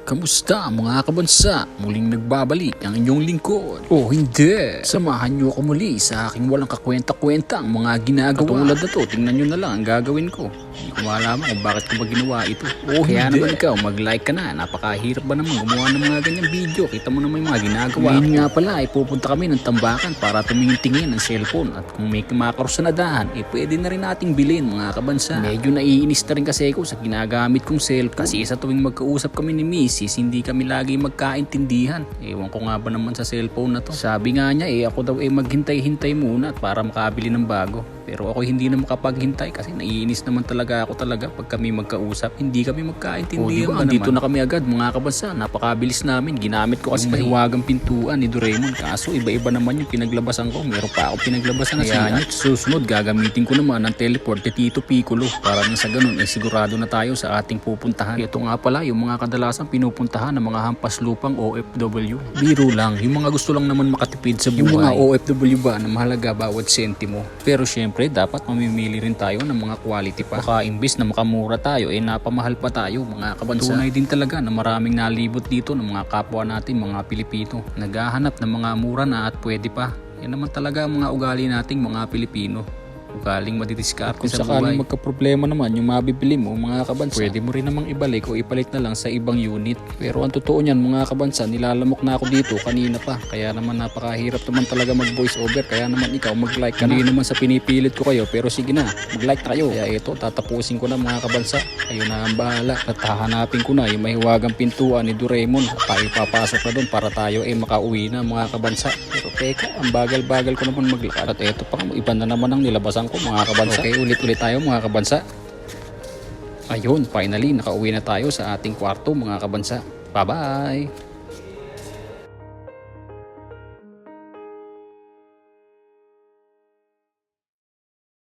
Kamusta mga kabansa? Muling nagbabalik ang inyong lingkod. O hindi, samahan nyo ako muli sa aking walang kakwenta-kwentang mga ginagawa. Katulad na to, tingnan nyo na lang ang gagawin ko. Hindi ko malaman kung bakit ko ba ginawa ito. O kaya hindi. Naman ikaw, mag-like ka na. Napakahirap ba naman gumawa ng mga ganyang video? Kita mo naman yung mga ginagawa. Ngayon nga pala ay pupunta kami ng tambakan para tumingin-tingin ng cellphone. At kung may kumakaros sa nadahan, pwede na rin nating bilhin mga kabansa. Medyo naiinis na rin kasi ako sa ginagamit kong cellphone. Kasi sa tuwing magkausap kami ni Mrs., hindi kami lagi magkaintindihan. Ewan ko nga ba naman sa cellphone na to. Sabi nga niya ako daw maghintay-hintay muna para makabili ng bago. Pero ako hindi na makapaghintay kasi naiinis naman talaga ako pag kami magkausap. Hindi kami magkaintindihan. O diba, andito na kami agad mga kabansa. Napakabilis namin. Ginamit ko kasi mahiwagang pintuan ni Doraemon. Kaso iba-iba naman yung pinaglabasan ko. Meron pa ako pinaglabasan na siya. Susunod gagamitin ko naman ng teleport ni Tito Piccolo. Para nang sa ganun sigurado na tayo sa ating pupuntahan. Ito nga pala yung mga kadalasan pinupuntahan ng mga hampas lupang OFW. Biro lang. Yung mga gusto lang naman makatipid sa buhay. Yung mga OFW ba na mahalaga bawat sentimo. Pero syempre dapat mamimili rin tayo ng mga quality pa. Baka imbis na makamura tayo napamahal pa tayo mga kabansa. Tunay din talaga na maraming nalibot dito ng mga kapwa natin mga Pilipino. Naghahanap ng mga mura na at pwede pa. Yan naman talaga ang mga ugali nating mga Pilipino. Ugaling madidiskarte sa buhay. Kung sakaling magkaproblema naman yung mabibili mo mga kabansa, pwede mo rin namang ibalik o ipalit na lang sa ibang unit. Pero ang totoo niyan mga kabansa, nilalamok na ako dito kanina pa. Kaya naman napakahirap naman talaga mag voice over. Kaya naman ikaw mag-like ka na. Hindi naman sa pinipilit ko kayo, pero sige na, mag-like na kayo. Kaya ito, tatapusin ko na mga kabansa. Ayun na ang bahala. At hahanapin ko na yung mahiwagang pintuan ni Doraemon. Tayo papasok na doon para tayo makauwi na mga kabansa. Pero teka, ang bagal-bagal ko naman maglakad. At eto pa, iba na naman ang nilabasan ko mga kabansa. Okay, ulit-ulit tayo mga kabansa. Ayun, finally nakauwi na tayo sa ating kwarto mga kabansa. Bye-bye!